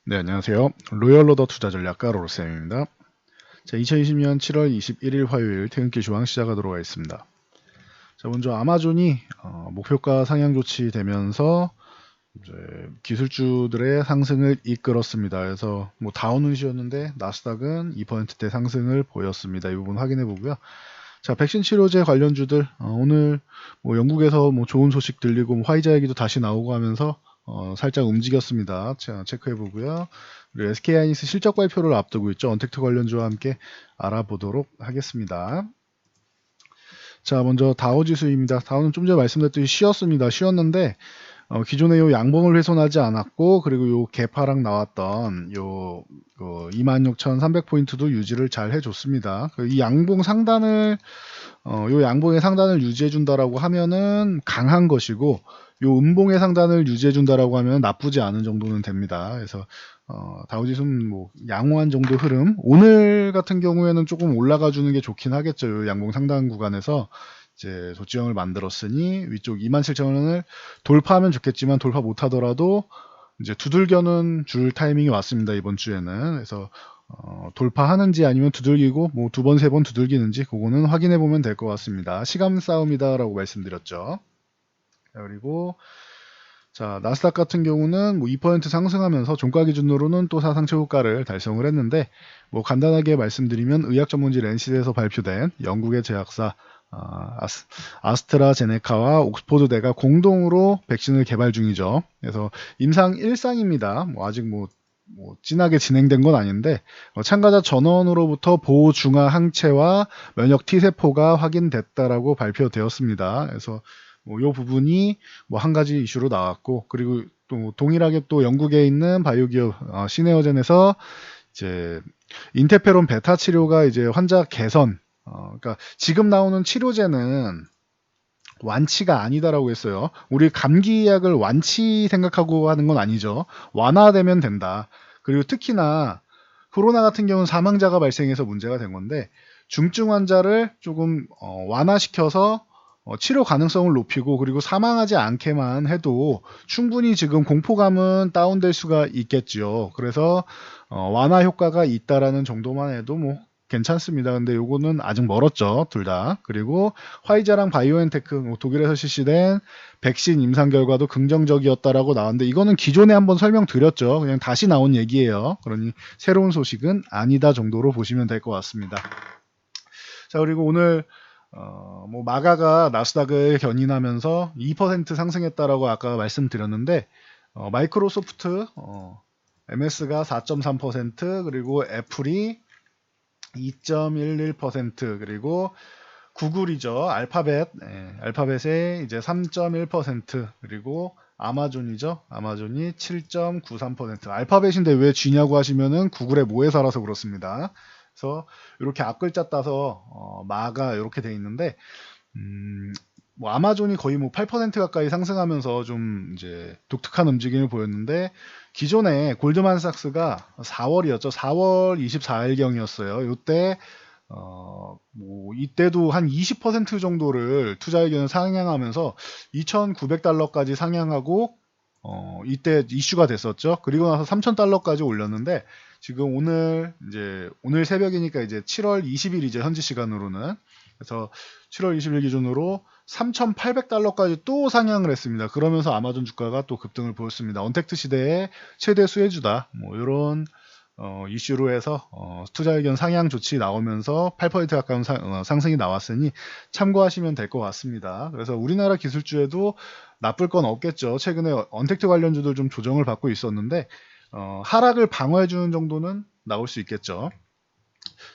네, 안녕하세요. 로열로더 투자전략가 로로쌤입니다. 자, 2020년 7월 21일 화요일 퇴근길 시황 시작하도록 하겠습니다. 자, 먼저 아마존이 목표가 상향 조치되면서 이제 기술주들의 상승을 이끌었습니다. 그래서 뭐 다우는 쉬었는데 나스닥은 2%대 상승을 보였습니다. 이 부분 확인해 보고요. 자, 백신 치료제 관련주들 오늘 뭐 영국에서 뭐 좋은 소식 들리고 뭐 화이자 얘기도 다시 나오고 하면서 살짝 움직였습니다. 자, 체크해 보고요. 그리고 SK하이닉스 실적 발표를 앞두고 있죠. 언택트 관련주와 함께 알아보도록 하겠습니다. 자, 먼저 다우 지수입니다. 다우는 좀 전에 말씀드렸듯이 쉬었습니다. 쉬었는데 기존의 요 양봉을 훼손하지 않았고, 그리고 요 개파락 나왔던 요 26,300포인트도 유지를 잘 해줬습니다. 이 양봉 상단을 요 양봉의 상단을 유지해준다라고 하면은 강한 것이고, 요 음봉의 상단을 유지해준다라고 하면 나쁘지 않은 정도는 됩니다. 그래서 다우지수는 뭐 양호한 정도 흐름. 오늘 같은 경우에는 조금 올라가주는 게 좋긴 하겠죠. 요 양봉 상단 구간에서 이제 조치형을 만들었으니 위쪽 27,000원을 돌파하면 좋겠지만 돌파 못하더라도 이제 두들겨는 줄 타이밍이 왔습니다. 이번 주에는. 그래서 돌파하는지 아니면 두들기고 뭐 두 번, 세 번 두들기는지 그거는 확인해 보면 될 것 같습니다. 시간 싸움이다라고 말씀드렸죠. 자, 그리고 자, 나스닥 같은 경우는 뭐 2% 상승하면서 종가 기준으로는 또 사상 최고가를 달성을 했는데, 뭐 간단하게 말씀드리면 의학 전문지 랜시드에서 발표된 영국의 제약사 아스트라제네카와 옥스포드대가 공동으로 백신을 개발 중이죠. 그래서 임상 1상입니다. 뭐 아직 뭐 진하게 진행된 건 아닌데 참가자 전원으로부터 보호 중화 항체와 면역 T세포가 확인됐다라고 발표되었습니다. 그래서 뭐 이 부분이 뭐 한 가지 이슈로 나왔고, 그리고 또 동일하게 또 영국에 있는 바이오 기업 시네어젠에서 이제 인터페론 베타 치료가 이제 환자 개선, 그러니까 지금 나오는 치료제는 완치가 아니다라고 했어요. 우리 감기약을 완치 생각하고 하는 건 아니죠. 완화되면 된다. 그리고 특히나 코로나 같은 경우는 사망자가 발생해서 문제가 된 건데, 중증 환자를 조금 완화시켜서 치료 가능성을 높이고, 그리고 사망하지 않게만 해도 충분히 지금 공포감은 다운될 수가 있겠죠. 그래서 완화 효과가 있다라는 정도만 해도 뭐 괜찮습니다. 근데 요거는 아직 멀었죠, 둘 다. 그리고 화이자랑 바이오엔테크 독일에서 실시된 백신 임상 결과도 긍정적이었다라고 나왔는데, 이거는 기존에 한번 설명드렸죠. 그냥 다시 나온 얘기예요. 그러니 새로운 소식은 아니다 정도로 보시면 될 것 같습니다. 자, 그리고 오늘 뭐 마가가 나스닥을 견인하면서 2% 상승했다라고 아까 말씀드렸는데, 마이크로소프트 MS가 4.3%, 그리고 애플이 2.11%, 그리고 구글이죠. 알파벳의 이제 3.1%, 그리고 아마존이죠. 아마존이 7.93%. 알파벳인데 왜 G냐고 하시면은 구글의 모회사라서 그렇습니다. 그래서 이렇게 앞글자 따서 마가 이렇게 돼 있는데, 뭐 아마존이 거의 뭐 8% 가까이 상승하면서 좀 이제 독특한 움직임을 보였는데, 기존에 골드만삭스가 4월이었죠. 4월 24일경이었어요. 이때 뭐 이때도 한 20% 정도를 투자 의견을 상향하면서 2,900달러까지 상향하고 이때 이슈가 됐었죠. 그리고 나서 3,000달러까지 올렸는데, 지금 오늘 새벽이니까 이제 7월 20일 이제 현지 시간으로는, 그래서 7월 20일 기준으로 3,800달러까지 또 상향을 했습니다. 그러면서 아마존 주가가 또 급등을 보였습니다. 언택트 시대의 최대 수혜주다. 뭐 이런 이슈로 해서 투자 의견 상향 조치 나오면서 8% 가까운 상승이 나왔으니 참고하시면 될 것 같습니다. 그래서 우리나라 기술주에도 나쁠 건 없겠죠. 최근에 언택트 관련주들 좀 조정을 받고 있었는데 하락을 방어해주는 정도는 나올 수 있겠죠.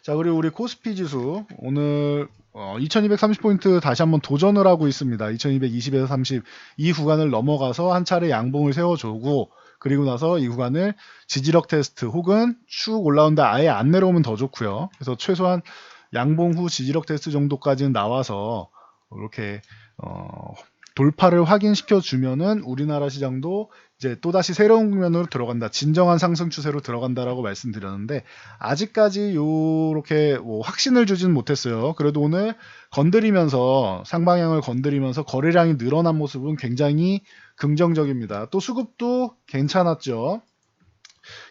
자, 그리고 우리 코스피 지수 오늘 2230포인트 다시 한번 도전을 하고 있습니다. 2220에서 30 이 구간을 넘어가서 한 차례 양봉을 세워주고, 그리고 나서 이 구간을 지지력 테스트 혹은 쭉 올라온다 아예 안 내려오면 더 좋고요. 그래서 최소한 양봉 후 지지력 테스트 정도까지는 나와서 이렇게 돌파를 확인시켜 주면은 우리나라 시장도 이제 또다시 새로운 국면으로 들어간다, 진정한 상승 추세로 들어간다라고 말씀드렸는데, 아직까지 요렇게 뭐 확신을 주진 못했어요. 그래도 오늘 건드리면서 상방향을 건드리면서 거래량이 늘어난 모습은 굉장히 긍정적입니다. 또 수급도 괜찮았죠.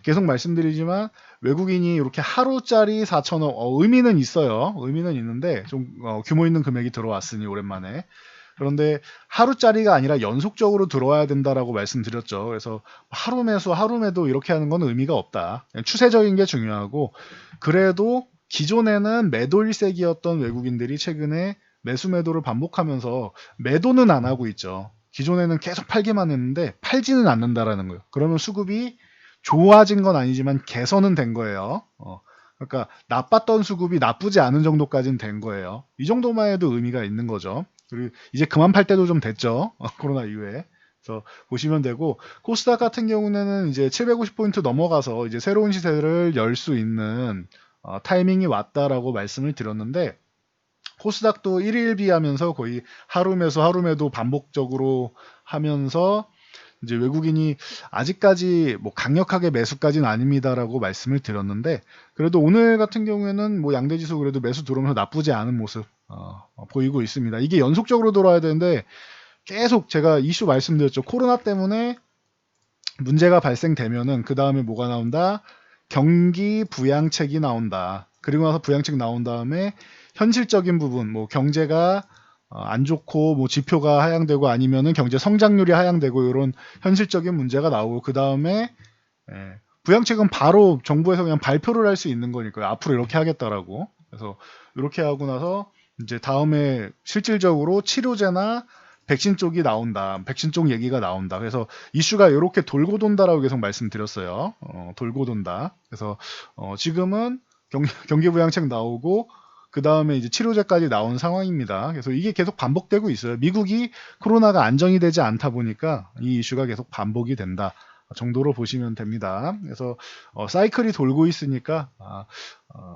계속 말씀드리지만 외국인이 이렇게 하루짜리 4천억 의미는 있어요. 의미는 있는데 좀 규모 있는 금액이 들어왔으니 오랜만에. 그런데 하루짜리가 아니라 연속적으로 들어와야 된다라고 말씀드렸죠. 그래서 하루 매수, 하루 매도 이렇게 하는 건 의미가 없다. 그냥 추세적인 게 중요하고 그래도 기존에는 매도 일색이었던 외국인들이 최근에 매수 매도를 반복하면서 매도는 안 하고 있죠. 기존에는 계속 팔기만 했는데 팔지는 않는다라는 거예요. 그러면 수급이 좋아진 건 아니지만 개선은 된 거예요. 그러니까 나빴던 수급이 나쁘지 않은 정도까지는 된 거예요. 이 정도만 해도 의미가 있는 거죠. 그리고 이제 그만 팔 때도 좀 됐죠. 코로나 이후에. 그래서 보시면 되고 코스닥 같은 경우는 이제 750포인트 넘어가서 이제 새로운 시세를 열 수 있는 타이밍이 왔다라고 말씀을 드렸는데 코스닥도 1일 비하면서 거의 하루 매수 하루 매도 반복적으로 하면서 이제 외국인이 아직까지 뭐 강력하게 매수까지는 아닙니다라고 말씀을 드렸는데 그래도 오늘 같은 경우에는 뭐 양대지수 그래도 매수 들어오면서 나쁘지 않은 모습 보이고 있습니다. 이게 연속적으로 돌아야 되는데 계속 제가 이슈 말씀드렸죠. 코로나 때문에 문제가 발생되면은 그 다음에 뭐가 나온다? 경기 부양책이 나온다. 그리고 나서 부양책 나온 다음에 현실적인 부분, 뭐 경제가 안 좋고 뭐 지표가 하향되고 아니면은 경제 성장률이 하향되고 이런 현실적인 문제가 나오고 그 다음에 부양책은 바로 정부에서 그냥 발표를 할 수 있는 거니까요. 앞으로 이렇게 하겠다라고. 그래서 이렇게 하고 나서 이제 다음에 실질적으로 치료제나 백신 쪽이 나온다. 백신 쪽 얘기가 나온다. 그래서 이슈가 이렇게 돌고 돈다라고 계속 말씀드렸어요. 돌고 돈다. 그래서 지금은 경기부양책 나오고 그 다음에 이제 치료제까지 나온 상황입니다. 그래서 이게 계속 반복되고 있어요. 미국이 코로나가 안정이 되지 않다 보니까 이 이슈가 계속 반복이 된다 정도로 보시면 됩니다. 그래서 사이클이 돌고 있으니까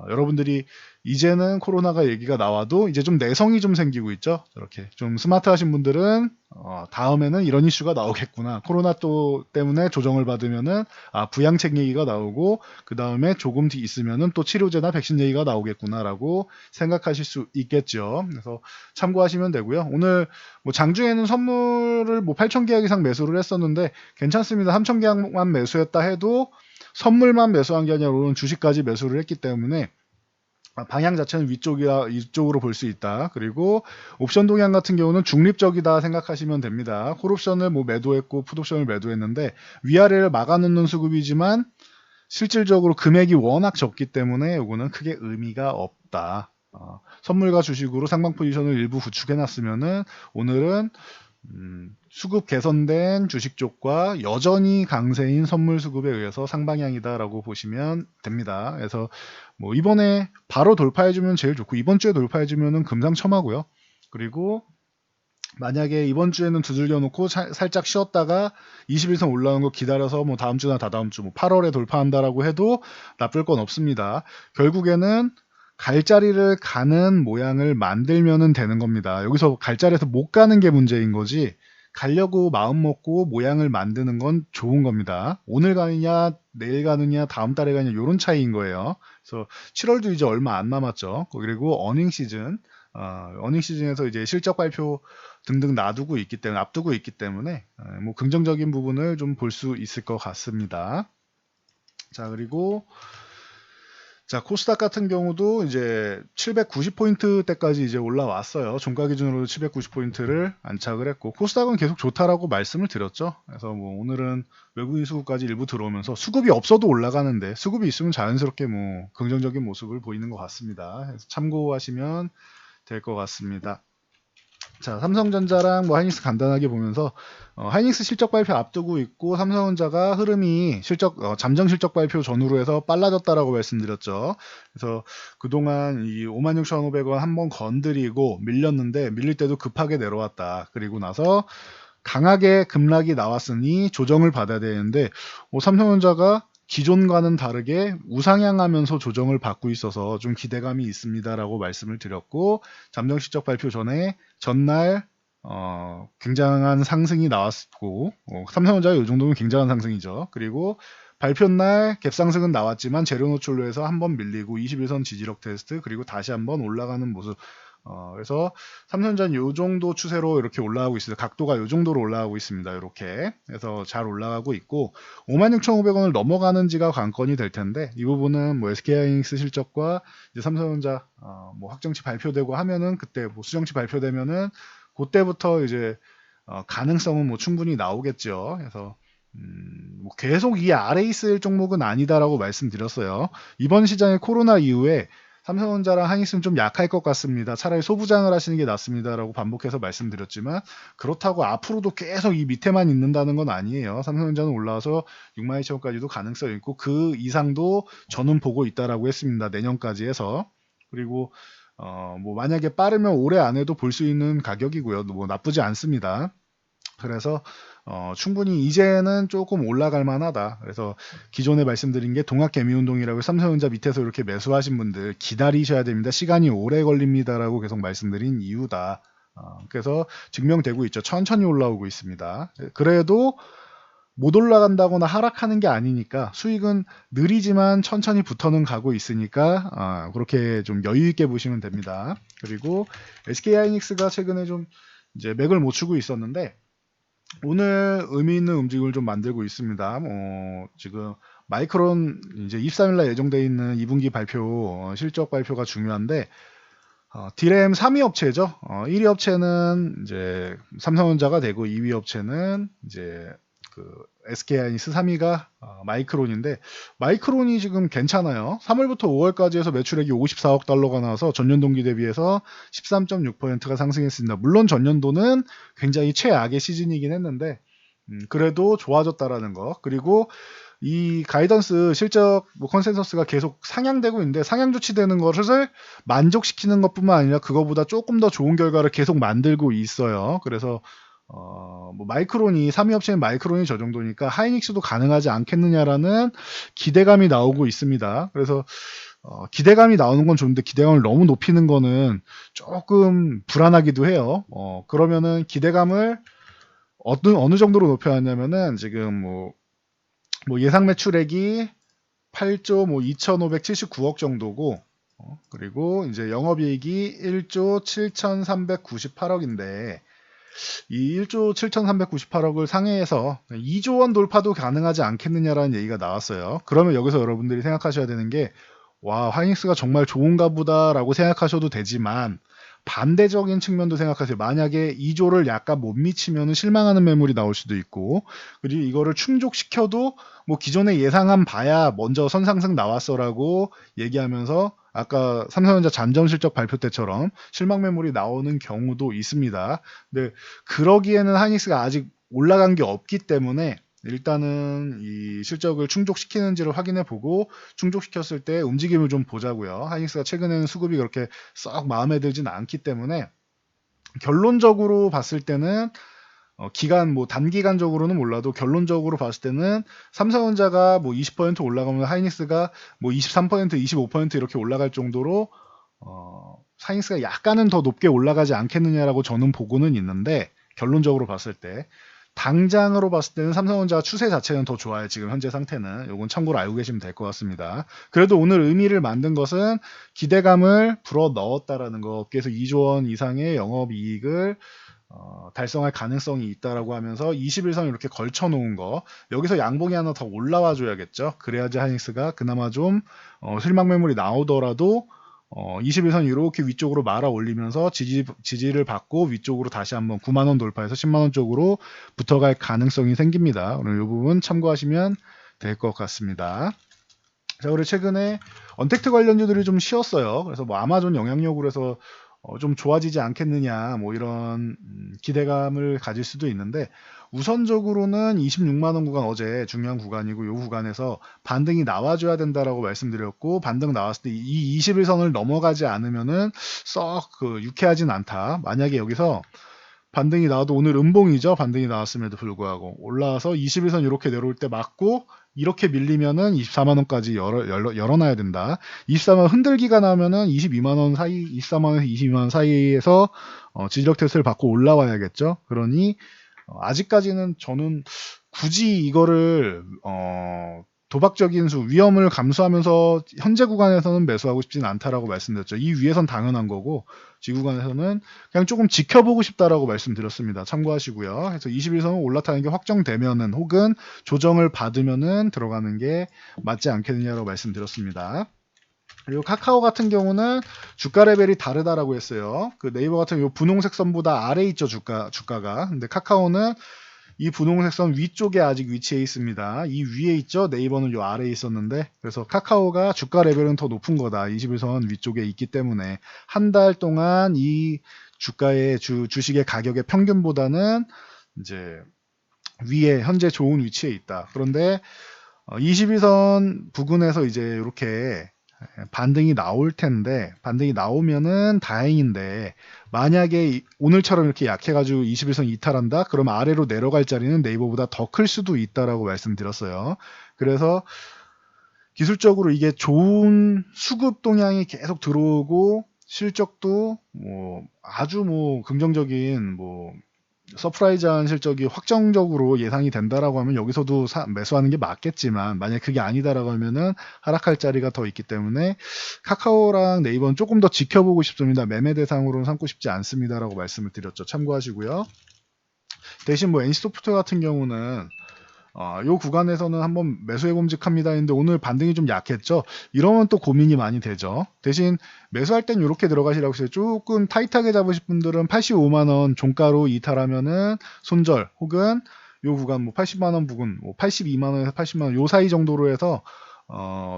여러분들이 이제는 코로나가 얘기가 나와도 이제 좀 내성이 좀 생기고 있죠. 이렇게 좀 스마트하신 분들은 다음에는 이런 이슈가 나오겠구나. 코로나 또 때문에 조정을 받으면은 부양책 얘기가 나오고 그 다음에 조금 뒤 있으면은 또 치료제나 백신 얘기가 나오겠구나라고 생각하실 수 있겠죠. 그래서 참고하시면 되고요. 오늘 뭐 장중에는 선물을 뭐 8,000계약 이상 매수를 했었는데 괜찮습니다. 3,000계약만 매수했다 해도 선물만 매수한 게 아니라 오늘 주식까지 매수를 했기 때문에 방향 자체는 이쪽으로 볼 수 있다. 그리고 옵션 동향 같은 경우는 중립적이다 생각하시면 됩니다. 콜옵션을 뭐 매도했고 풋옵션을 매도했는데 위아래를 막아놓는 수급이지만 실질적으로 금액이 워낙 적기 때문에 이거는 크게 의미가 없다. 선물과 주식으로 상방 포지션을 일부 구축해놨으면은 오늘은 수급 개선된 주식 쪽과 여전히 강세인 선물 수급에 의해서 상방향이다라고 보시면 됩니다. 그래서 뭐 이번에 바로 돌파해주면 제일 좋고 이번 주에 돌파해주면은 금상첨화고요. 그리고 만약에 이번 주에는 두들겨 놓고 살짝 쉬었다가 21선 올라오는 거 기다려서 뭐 다음 주나 다다음 주 뭐 8월에 돌파한다라고 해도 나쁠 건 없습니다. 결국에는 갈 자리를 가는 모양을 만들면은 되는 겁니다. 여기서 갈 자리에서 못 가는 게 문제인 거지 가려고 마음 먹고 모양을 만드는 건 좋은 겁니다. 오늘 가느냐 내일 가느냐 다음 달에 가느냐 이런 차이인 거예요. 그래서 7월도 이제 얼마 안 남았죠. 그리고 어닝 시즌 어닝 시즌에서 이제 실적 발표 등등 앞두고 있기 때문에 뭐 긍정적인 부분을 좀 볼 수 있을 것 같습니다. 자, 그리고 자, 코스닥 같은 경우도 이제 790포인트 때까지 이제 올라왔어요. 종가 기준으로 790포인트를 안착을 했고, 코스닥은 계속 좋다라고 말씀을 드렸죠. 그래서 뭐 오늘은 외국인 수급까지 일부 들어오면서 수급이 없어도 올라가는데, 수급이 있으면 자연스럽게 뭐 긍정적인 모습을 보이는 것 같습니다. 그래서 참고하시면 될 것 같습니다. 자, 삼성전자랑 뭐 하이닉스 간단하게 보면서 하이닉스 실적 발표 앞두고 있고 삼성전자가 흐름이 잠정 실적 발표 전후로 해서 빨라졌다라고 말씀드렸죠. 그래서 그동안 이 56,500원 한번 건드리고 밀렸는데 밀릴 때도 급하게 내려왔다. 그리고 나서 강하게 급락이 나왔으니 조정을 받아야 되는데 삼성전자가 기존과는 다르게 우상향하면서 조정을 받고 있어서 좀 기대감이 있습니다라고 말씀을 드렸고 잠정 실적 발표 전에 전날 굉장한 상승이 나왔고 삼성전자 이 정도면 굉장한 상승이죠. 그리고 발표 날 갭상승은 나왔지만 재료 노출로 해서 한번 밀리고 21선 지지력 테스트 그리고 다시 한번 올라가는 모습 그래서 삼성전자는 요 정도 추세로 이렇게 올라가고 있습니다. 각도가 요 정도로 올라가고 있습니다. 이렇게. 그래서 잘 올라가고 있고 56,500원을 넘어가는지가 관건이 될 텐데 이 부분은 뭐 SK하이닉스 실적과 이제 삼성전자 뭐 확정치 발표되고 하면은 그때 뭐 수정치 발표되면은 그때부터 이제 가능성은 뭐 충분히 나오겠죠. 그래서 뭐 계속 이 아래에 있을 종목은 아니다라고 말씀드렸어요. 이번 시장에 코로나 이후에 삼성전자랑 하이닉스는 좀 약할 것 같습니다. 차라리 소부장을 하시는 게 낫습니다라고 반복해서 말씀드렸지만 그렇다고 앞으로도 계속 이 밑에만 있는다는 건 아니에요. 삼성전자는 올라와서 62,000원까지도 가능성이 있고 그 이상도 저는 보고 있다라고 했습니다. 내년까지 해서. 그리고 뭐 만약에 빠르면 올해 안에도 볼 수 있는 가격이고요. 뭐 나쁘지 않습니다. 그래서 충분히 이제는 조금 올라갈 만하다. 그래서 기존에 말씀드린 게 동학개미운동이라고 삼성전자 밑에서 이렇게 매수하신 분들 기다리셔야 됩니다. 시간이 오래 걸립니다라고 계속 말씀드린 이유다. 그래서 증명되고 있죠. 천천히 올라오고 있습니다. 그래도 못 올라간다거나 하락하는 게 아니니까 수익은 느리지만 천천히 붙어는 가고 있으니까 그렇게 좀 여유 있게 보시면 됩니다. 그리고 SK하이닉스가 최근에 좀 이제 맥을 못 추고 있었는데 오늘 의미 있는 움직임을 좀 만들고 있습니다. 지금 마이크론 이제 23일날 예정되어 있는 2분기 발표 실적 발표가 중요한데 디램 3위 업체죠. 1위 업체는 이제 삼성전자가 되고 2위 업체는 이제 그 SK하이닉스 3위가 마이크론인데 마이크론이 지금 괜찮아요. 3월부터 5월까지 해서 매출액이 54억 달러가 나와서 전년 동기 대비해서 13.6%가 상승했습니다. 물론 전년도는 굉장히 최악의 시즌이긴 했는데 그래도 좋아졌다라는 거. 그리고 이 가이던스 실적 뭐 컨센서스가 계속 상향되고 있는데 상향 조치되는 것을 만족시키는 것뿐만 아니라 그거보다 조금 더 좋은 결과를 계속 만들고 있어요. 그래서 뭐 마이크론이 3위 업체는 마이크론이 저 정도니까 하이닉스도 가능하지 않겠느냐라는 기대감이 나오고 있습니다. 그래서 기대감이 나오는 건 좋은데 기대감을 너무 높이는 거는 조금 불안하기도 해요. 그러면은 기대감을 어느 정도로 높여야 하냐면은 지금 뭐 예상 매출액이 8조 뭐 2,579억 정도고 그리고 이제 영업이익이 1조 7,398억인데 이 1조 7,398억을 상회해서 2조 원 돌파도 가능하지 않겠느냐라는 얘기가 나왔어요. 그러면 여기서 여러분들이 생각하셔야 되는 게 와, 하이닉스가 정말 좋은가 보다라고 생각하셔도 되지만 반대적인 측면도 생각하세요. 만약에 2조를 약간 못 미치면 실망하는 매물이 나올 수도 있고 그리고 이거를 충족시켜도 뭐 기존에 예상한 바야 먼저 선상승 나왔어라고 얘기하면서 아까 삼성전자 잠정 실적 발표 때처럼 실망 매물이 나오는 경우도 있습니다. 근데 그러기에는 하이닉스가 아직 올라간 게 없기 때문에 일단은 이 실적을 충족시키는지를 확인해 보고 충족시켰을 때 움직임을 좀 보자고요. 하이닉스가 최근에는 수급이 그렇게 썩 마음에 들진 않기 때문에 결론적으로 봤을 때는 기간 뭐 단기간적으로는 몰라도 결론적으로 봤을 때는 삼성전자가 뭐 20% 올라가면 하이닉스가 뭐 23%, 25% 이렇게 올라갈 정도로 하이닉스가 약간은 더 높게 올라가지 않겠느냐라고 저는 보고는 있는데 결론적으로 봤을 때 당장으로 봤을 때는 삼성전자 추세 자체는 더 좋아요. 지금 현재 상태는. 요건 참고로 알고 계시면 될 것 같습니다. 그래도 오늘 의미를 만든 것은 기대감을 불어 넣었다라는 거. 업계에서 2조 원 이상의 영업이익을 달성할 가능성이 있다라고 하면서 21선 이렇게 걸쳐 놓은 거. 여기서 양봉이 하나 더 올라와 줘야겠죠. 그래야지 하이닉스가 그나마 좀 실망 매물이 나오더라도 21선 이렇게 위쪽으로 말아 올리면서 지지를 받고 위쪽으로 다시 한번 9만원 돌파해서 10만원 쪽으로 붙어갈 가능성이 생깁니다. 오늘 이 부분 참고하시면 될 것 같습니다. 자, 그리고 최근에 언택트 관련주들이 좀 쉬었어요. 그래서 뭐 아마존 영향력으로 해서 좀 좋아지지 않겠느냐 뭐 이런 기대감을 가질 수도 있는데 우선적으로는 26만원 구간 어제 중요한 구간이고 이 구간에서 반등이 나와줘야 된다라고 말씀드렸고 반등 나왔을 때 이 21선을 넘어가지 않으면은 썩 유쾌하진 않다. 만약에 여기서 반등이 나와도 오늘 음봉이죠. 반등이 나왔음에도 불구하고 올라와서 21선 이렇게 내려올 때 맞고 이렇게 밀리면은 24만원까지 열어놔야 된다. 24만원 흔들기가 나면은 22만원 사이, 24만원에서 22만원 사이에서 지지력 테스트를 받고 올라와야겠죠. 그러니 아직까지는 저는 굳이 이거를 도박적인 위험을 감수하면서 현재 구간에서는 매수하고 싶지는 않다라고 말씀드렸죠. 이 위에선 당연한 거고 지구간에서는 그냥 조금 지켜보고 싶다라고 말씀드렸습니다. 참고하시고요. 그래서 21선은 올라타는 게 확정되면은 혹은 조정을 받으면은 들어가는 게 맞지 않겠느냐라고 말씀드렸습니다. 그리고 카카오 같은 경우는 주가 레벨이 다르다라고 했어요. 그 네이버 같은 요 분홍색 선보다 아래에 있죠, 주가가. 근데 카카오는 이 분홍색 선 위쪽에 아직 위치해 있습니다. 이 위에 있죠. 네이버는 요 아래에 있었는데, 그래서 카카오가 주가 레벨은 더 높은 거다. 21선 위쪽에 있기 때문에 한 달 동안 이 주가의 주식의 가격의 평균보다는 이제 위에 현재 좋은 위치에 있다. 그런데 21선 부근에서 이제 이렇게 반등이 나올 텐데, 반등이 나오면은 다행인데, 만약에 오늘처럼 이렇게 약해가지고 21선 이탈한다? 그럼 아래로 내려갈 자리는 네이버보다 더 클 수도 있다라고 말씀드렸어요. 그래서 기술적으로 이게 좋은 수급 동향이 계속 들어오고, 실적도 아주 긍정적인 서프라이즈한 실적이 확정적으로 예상이 된다라고 하면 여기서도 매수하는 게 맞겠지만, 만약 그게 아니다라고 하면은 하락할 자리가 더 있기 때문에 카카오랑 네이버는 조금 더 지켜보고 싶습니다. 매매 대상으로는 삼고 싶지 않습니다라고 말씀을 드렸죠. 참고하시고요. 대신 NC소프트 같은 경우는 요 구간에서는 한번 매수해 봄직합니다 했는데 오늘 반등이 좀 약했죠. 이러면 또 고민이 많이 되죠. 대신 매수할 땐 이렇게 들어가시라고 했어요. 조금 타이트하게 잡으실 분들은 85만원 종가로 이탈하면은 손절, 혹은 요 구간 80만원 부근, 82만원에서 80만원 요 사이 정도로 해서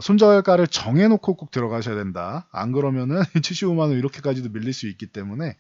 손절가를 정해놓고 꼭 들어가셔야 된다. 안 그러면은 75만원 이렇게까지도 밀릴 수 있기 때문에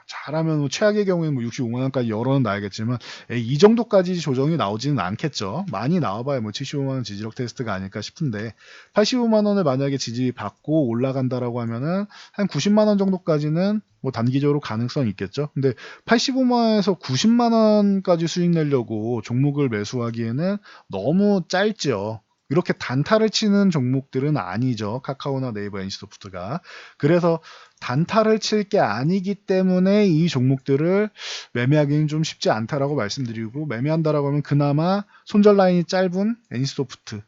잘하면 최악의 경우에는 65만원까지 열어는 나야겠지만, 이 정도까지 조정이 나오지는 않겠죠. 많이 나와봐야 75만원 지지력 테스트가 아닐까 싶은데, 85만원을 만약에 지지받고 올라간다라고 하면은 한 90만원 정도까지는 단기적으로 가능성이 있겠죠. 근데 85만원에서 90만원까지 수익 내려고 종목을 매수하기에는 너무 짧죠. 이렇게 단타를 치는 종목들은 아니죠. 카카오나 네이버, NC소프트가. 그래서 단타를 칠 게 아니기 때문에 이 종목들을 매매하기는 좀 쉽지 않다라고 말씀드리고, 매매한다라고 하면 그나마 손절 라인이 짧은 NC소프트,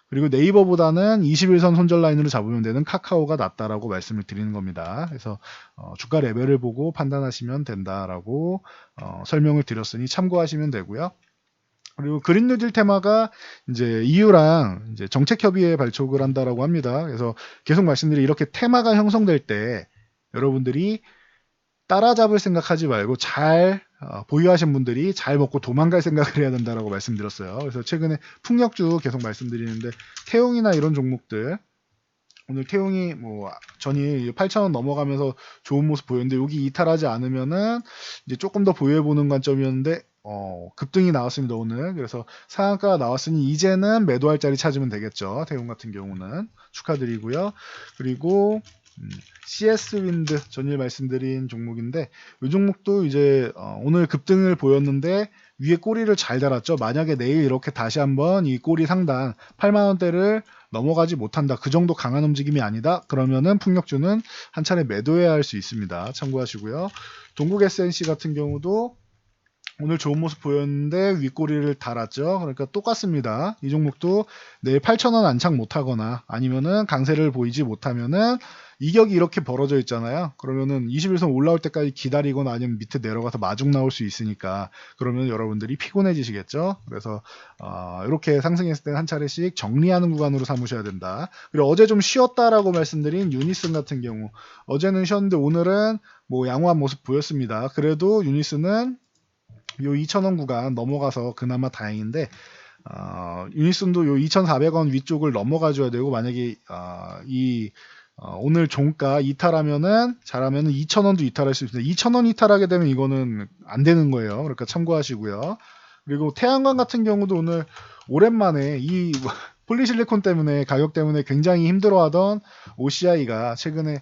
그리고 네이버보다는 21선 손절 라인으로 잡으면 되는 카카오가 낫다라고 말씀을 드리는 겁니다. 그래서 주가 레벨을 보고 판단하시면 된다라고 설명을 드렸으니 참고하시면 되고요. 그리고 그린 뉴딜 테마가 이제 EU랑 이제 정책협의회 발족을 한다라고 합니다. 그래서 계속 말씀드린 이렇게 테마가 형성될 때 여러분들이 따라잡을 생각하지 말고 잘 보유하신 분들이 잘 먹고 도망갈 생각을 해야 된다라고 말씀드렸어요. 그래서 최근에 풍력주 계속 말씀드리는데, 태용이나 이런 종목들, 오늘 태용이 전이 8,000원 넘어가면서 좋은 모습 보였는데, 여기 이탈하지 않으면은 이제 조금 더 보유해 보는 관점이었는데 급등이 나왔습니다 오늘. 그래서 상한가가 나왔으니 이제는 매도할 자리 찾으면 되겠죠. 태용 같은 경우는 축하드리고요. 그리고 CS 윈드 전일 말씀드린 종목인데, 이 종목도 이제 오늘 급등을 보였는데 위에 꼬리를 잘 달았죠. 만약에 내일 이렇게 다시 한번 이 꼬리 상단 8만원대를 넘어가지 못한다, 그 정도 강한 움직임이 아니다, 그러면은 풍력주는 한 차례 매도해야 할 수 있습니다. 참고하시고요. 동국 SNC 같은 경우도 오늘 좋은 모습 보였는데 윗꼬리를 달았죠. 그러니까 똑같습니다. 이 종목도 내일 8,000원 안착 못하거나 아니면은 강세를 보이지 못하면은 이격이 이렇게 벌어져 있잖아요. 그러면은 21선 올라올 때까지 기다리거나 아니면 밑에 내려가서 마중 나올 수 있으니까, 그러면 여러분들이 피곤해지시겠죠. 그래서 이렇게 상승했을 때는 한 차례씩 정리하는 구간으로 삼으셔야 된다. 그리고 어제 좀 쉬었다라고 말씀드린 유니슨 같은 경우, 어제는 쉬었는데 오늘은 양호한 모습 보였습니다. 그래도 유니슨은 요 2,000원 구간 넘어가서 그나마 다행인데, 유니슨도 요 2,400원 위쪽을 넘어가 줘야 되고, 만약에 오늘 종가 이탈하면은, 잘하면은 2,000원도 이탈할 수 있습니다. 2,000원 이탈하게 되면 이거는 안 되는 거예요. 그러니까 참고하시고요. 그리고 태양광 같은 경우도 오늘 오랜만에 이 폴리실리콘 때문에, 가격 때문에 굉장히 힘들어하던 OCI가 최근에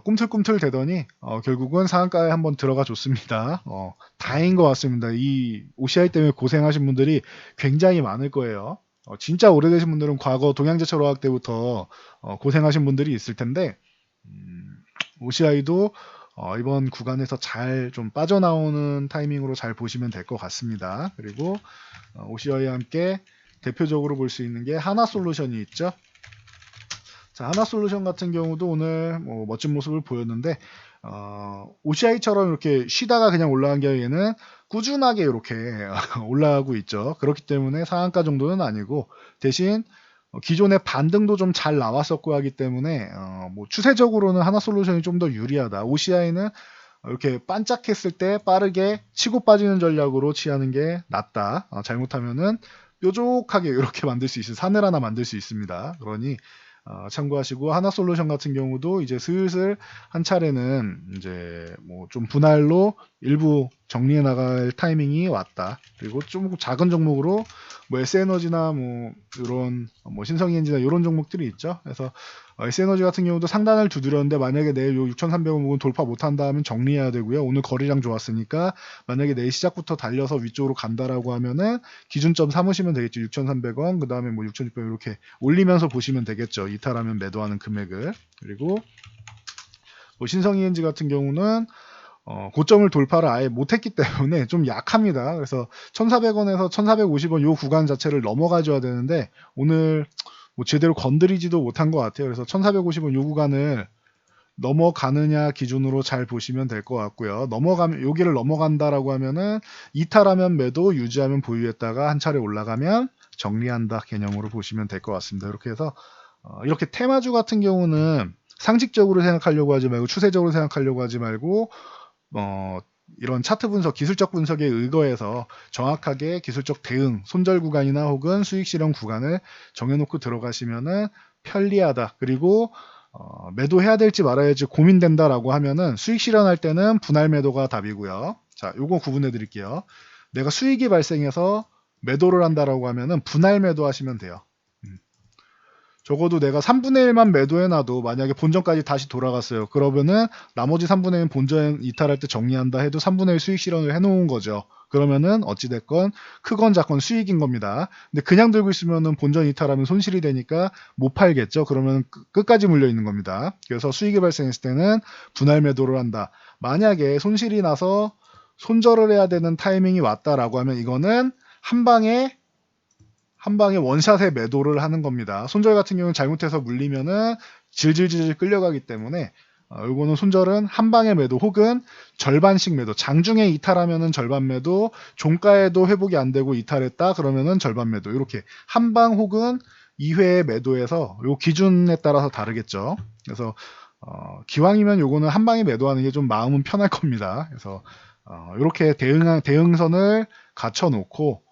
꿈틀꿈틀 되더니 결국은 상한가에 한번 들어가 줬습니다. 다행인 것 같습니다. 이 OCI 때문에 고생하신 분들이 굉장히 많을 거예요. 진짜 오래되신 분들은 과거 동양제철 화학 때부터 고생하신 분들이 있을 텐데, OCI도 이번 구간에서 잘 좀 빠져나오는 타이밍으로 잘 보시면 될 것 같습니다. 그리고 OCI와 함께 대표적으로 볼 수 있는 게 하나솔루션이 있죠. 자, 하나솔루션 같은 경우도 오늘 뭐 멋진 모습을 보였는데 OCI처럼 이렇게 쉬다가 그냥 올라간 게 얘는 꾸준하게 이렇게 올라가고 있죠. 그렇기 때문에 상한가 정도는 아니고 대신 기존의 반등도 좀 잘 나왔었고 하기 때문에 뭐 추세적으로는 하나솔루션이 좀 더 유리하다. OCI는 이렇게 반짝했을 때 빠르게 치고 빠지는 전략으로 취하는 게 낫다. 잘못하면은 뾰족하게 이렇게 만들 수 있어요. 산을 하나 만들 수 있습니다. 그러니 참고하시고, 하나솔루션 같은 경우도 이제 슬슬 한 차례는 이제 뭐 좀 분할로 일부 정리해 나갈 타이밍이 왔다. 그리고 좀 작은 종목으로 뭐 S에너지나 뭐 이런 뭐 신성이엔지나 이런 종목들이 있죠. 그래서 S에너지 같은 경우도 상단을 두드렸는데 만약에 내일 요 6,300원 부분 돌파 못한다 하면 정리해야 되고요. 오늘 거래량 좋았으니까 만약에 내일 시작부터 달려서 위쪽으로 간다라고 하면은 기준점 삼으시면 되겠죠. 6,300원, 그 다음에 뭐 6,600원 이렇게 올리면서 보시면 되겠죠. 이탈하면 매도하는 금액을. 그리고 뭐 신성이엔지 같은 경우는 고점을 돌파를 아예 못했기 때문에 좀 약합니다. 그래서 1,400원에서 1,450원 요 구간 자체를 넘어가줘야 되는데 오늘 뭐 제대로 건드리지도 못한 것 같아요. 그래서 1,450원 요 구간을 넘어가느냐 기준으로 잘 보시면 될 것 같고요. 넘어가면 여기를 넘어간다라고 하면은 이탈하면 매도, 유지하면 보유했다가 한 차례 올라가면 정리한다 개념으로 보시면 될 것 같습니다. 이렇게 해서 이렇게 테마주 같은 경우는 상식적으로 생각하려고 하지 말고 추세적으로 생각하려고 하지 말고 이런 차트 분석, 기술적 분석에 의거해서 정확하게 기술적 대응, 손절 구간이나 혹은 수익 실현 구간을 정해놓고 들어가시면은 편리하다. 그리고 매도해야 될지 말아야 할지 고민된다라고 하면은 수익 실현할 때는 분할 매도가 답이고요. 자, 요거 구분해 드릴게요. 내가 수익이 발생해서 매도를 한다라고 하면은 분할 매도 하시면 돼요. 적어도 내가 3분의 1만 매도해놔도 만약에 본전까지 다시 돌아갔어요. 그러면은 나머지 3분의 1 본전 이탈할 때 정리한다 해도 3분의 1 수익 실현을 해놓은 거죠. 그러면은 어찌됐건 크건 작건 수익인 겁니다. 근데 그냥 들고 있으면은 본전 이탈하면 손실이 되니까 못 팔겠죠. 그러면 끝까지 물려 있는 겁니다. 그래서 수익이 발생했을 때는 분할 매도를 한다. 만약에 손실이 나서 손절을 해야 되는 타이밍이 왔다라고 하면 이거는 한 방에 원샷에 매도를 하는 겁니다. 손절 같은 경우는 잘못해서 물리면은 질질질 끌려가기 때문에 요거는 손절은 한 방에 매도 혹은 절반씩 매도. 장중에 이탈하면은 절반 매도, 종가에도 회복이 안 되고 이탈했다 그러면은 절반 매도. 이렇게 한 방 혹은 2회 매도해서 요 기준에 따라서 다르겠죠. 그래서 기왕이면 요거는 한 방에 매도하는 게 좀 마음은 편할 겁니다. 그래서 이렇게 대응선을 갖춰 놓고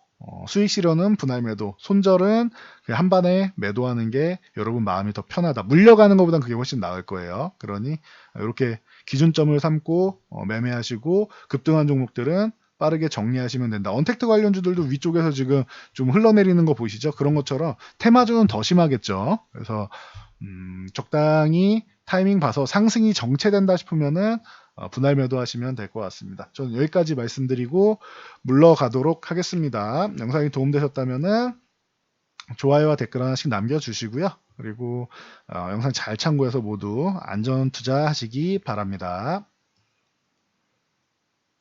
수익 실현은 분할 매도, 손절은 그냥 한 번에 매도하는 게 여러분 마음이 더 편하다. 물려가는 것보단 그게 훨씬 나을 거예요. 그러니 이렇게 기준점을 삼고 매매하시고 급등한 종목들은 빠르게 정리하시면 된다. 언택트 관련주들도 위쪽에서 지금 좀 흘러내리는 거 보시죠? 그런 것처럼 테마주는 더 심하겠죠. 그래서 적당히 타이밍 봐서 상승이 정체된다 싶으면은 분할 매도하시면 될 것 같습니다. 저는 여기까지 말씀드리고 물러가도록 하겠습니다. 영상이 도움되셨다면은 좋아요와 댓글 하나씩 남겨주시고요. 그리고 영상 잘 참고해서 모두 안전 투자하시기 바랍니다.